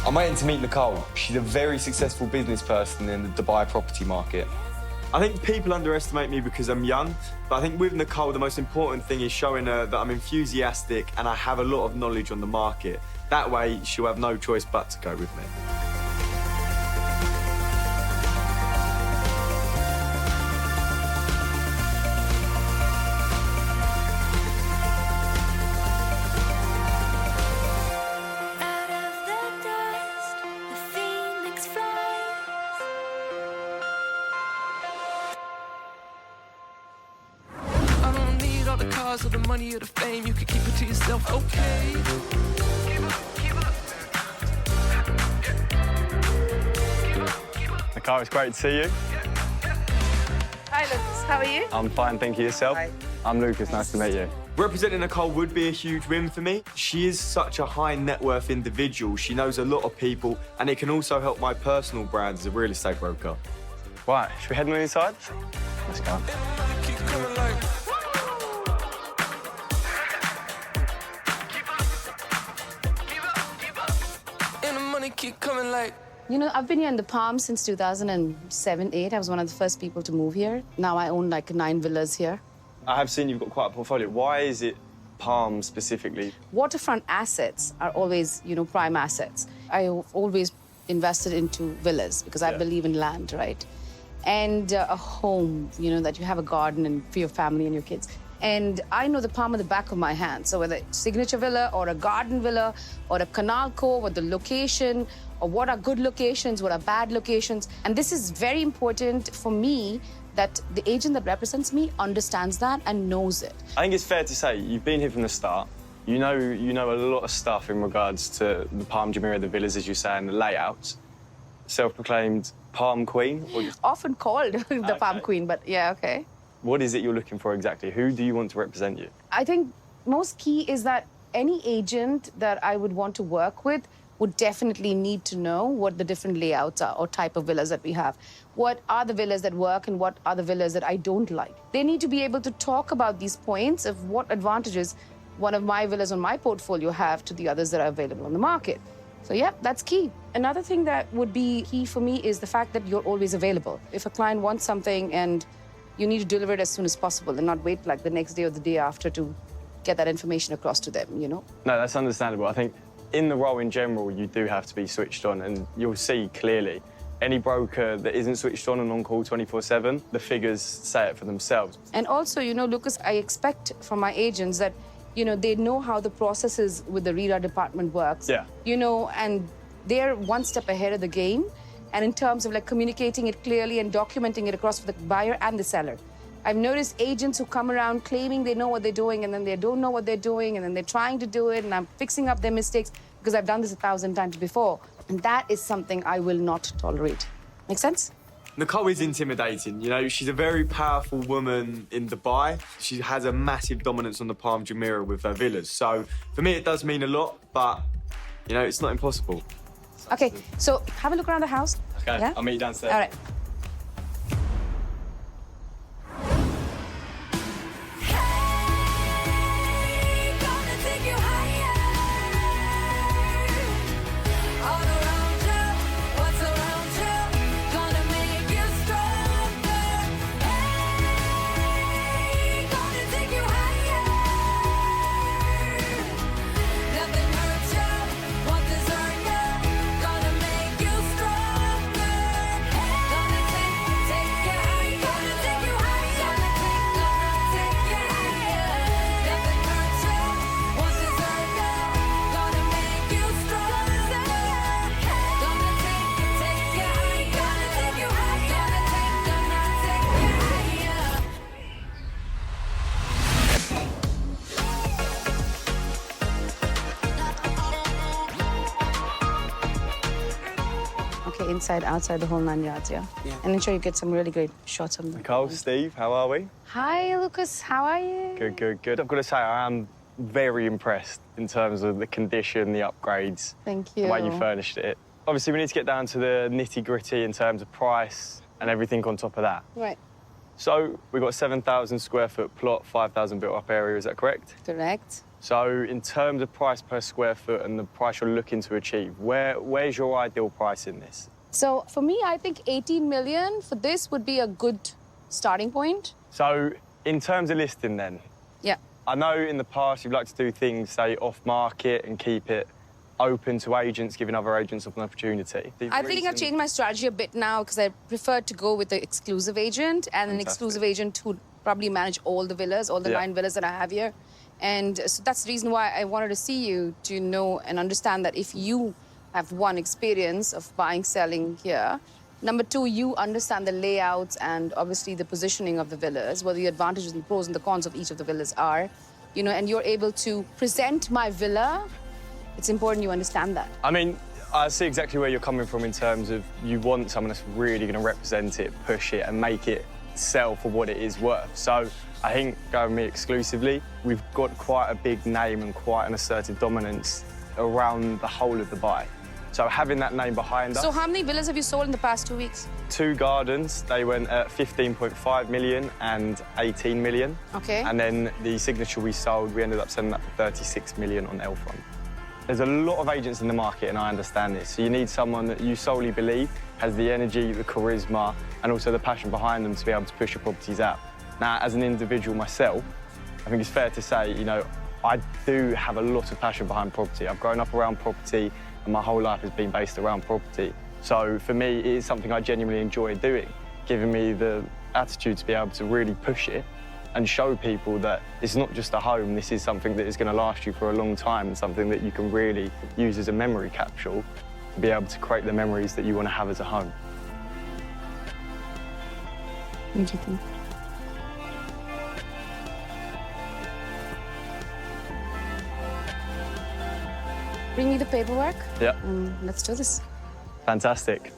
I'm waiting to meet Nicole. She's a very successful business person in the Dubai property market. I think people underestimate me because I'm young, but I think with Nicole, the most important thing is showing her that I'm enthusiastic and I have a lot of knowledge on the market. That way, she'll have no choice but to go with me. The cars or the money or the fame, you can keep it to yourself, okay? Nicole, it's great to see you. Hi, Lucas. How are you? I'm fine, thank you. Yourself? Hi. I'm Lucas, nice to meet you. Representing Nicole would be a huge win for me. She is such a high net worth individual. She knows a lot of people, and it can also help my personal brand as a real estate broker. Right, should we head on the inside? Let's go. Keep coming like... You know, I've been here in the Palm since 2007-8. I was one of the first people to move here. Now I own like 9 villas here. I have seen you've got quite a portfolio. Why is it Palm specifically? Waterfront assets are always, you know, prime assets. I've always invested into villas because I believe in land, right? And a home, you know, that you have a garden and for your family and your kids. And I know the palm of the back of my hand. So whether it's signature villa or a garden villa or a canal cove or the location or what are good locations, what are bad locations. And this is very important for me that the agent that represents me understands that and knows it. I think it's fair to say you've been here from the start. You know a lot of stuff in regards to the Palm Jumeirah, the villas, as you say, and the layouts. Self-proclaimed Palm Queen? Or just... Often called the Palm Queen, but yeah, okay. What is it you're looking for exactly? Who do you want to represent you? I think most key is that any agent that I would want to work with would definitely need to know what the different layouts are or type of villas that we have. What are the villas that work and what are the villas that I don't like? They need to be able to talk about these points of what advantages one of my villas on my portfolio have to the others that are available on the market. So yeah, that's key. Another thing that would be key for me is the fact that you're always available. If a client wants something and you need to deliver it as soon as possible and not wait like the next day or the day after to get that information across to them, you know? No, that's understandable. I think in the role in general, you do have to be switched on, and you'll see clearly any broker that isn't switched on and on call 24/7, the figures say it for themselves. And also, you know, Lucas, I expect from my agents that, you know, they know how the processes with the RERA department works. Yeah. You know, and they're one step ahead of the game. And in terms of like communicating it clearly and documenting it across for the buyer and the seller. I've noticed agents who come around claiming they know what they're doing and then they don't know what they're doing and then they're trying to do it and I'm fixing up their mistakes because I've done this 1,000 times before. And that is something I will not tolerate. Make sense? Nicole is intimidating, you know, she's a very powerful woman in Dubai. She has a massive dominance on the Palm Jumeirah with her villas. So for me, it does mean a lot, but, you know, it's not impossible. Okay, so have a look around the house. Okay, yeah? I'll meet you downstairs. All right. Okay, inside, outside, the whole 9 yards, yeah? Yeah. And ensure you get some really great shots of them. Nicole, Steve, how are we? Hi, Lucas. How are you? Good, good, good. I've got to say, I am very impressed in terms of the condition, the upgrades. Thank you. The way you furnished it. Obviously, we need to get down to the nitty-gritty in terms of price and everything on top of that. Right. So we've got 7,000 square foot plot, 5,000 built-up area, is that correct? Correct. So in terms of price per square foot and the price you're looking to achieve, where's your ideal price in this? So for me, I think 18 million for this would be a good starting point. So in terms of listing then, Yeah. I know in the past you've liked to do things, say, off-market and keep it open to agents, giving other agents an opportunity. I think I've changed my strategy a bit now because I prefer to go with the exclusive agent and an exclusive agent who probably manage all the villas, all the 9 villas that I have here. And so that's the reason why I wanted to see you, to know and understand that if you have one experience of buying, selling here, number 2, you understand the layouts and obviously the positioning of the villas, what the advantages and pros and the cons of each of the villas are, you know, and you're able to present my villa. It's important you understand that. I mean, I see exactly where you're coming from in terms of you want someone that's really going to represent it, push it, and make it sell for what it is worth. So I think going me exclusively, we've got quite a big name and quite an assertive dominance around the whole of Dubai. So having that name behind us. So how many villas have you sold in the past 2 weeks? 2 gardens, they went at 15.5 million and 18 million. Okay. And then the signature we sold, we ended up selling that for 36 million on Elfront. There's a lot of agents in the market, and I understand this. So you need someone that you solely believe has the energy, the charisma, and also the passion behind them to be able to push your properties out. Now, as an individual myself, I think it's fair to say, you know, I do have a lot of passion behind property. I've grown up around property, and my whole life has been based around property. So for me, it is something I genuinely enjoy doing, giving me the attitude to be able to really push it and show people that it's not just a home, this is something that is going to last you for a long time and something that you can really use as a memory capsule to be able to create the memories that you want to have as a home. Thank you. Bring me the paperwork. Yeah. Let's do this. Fantastic.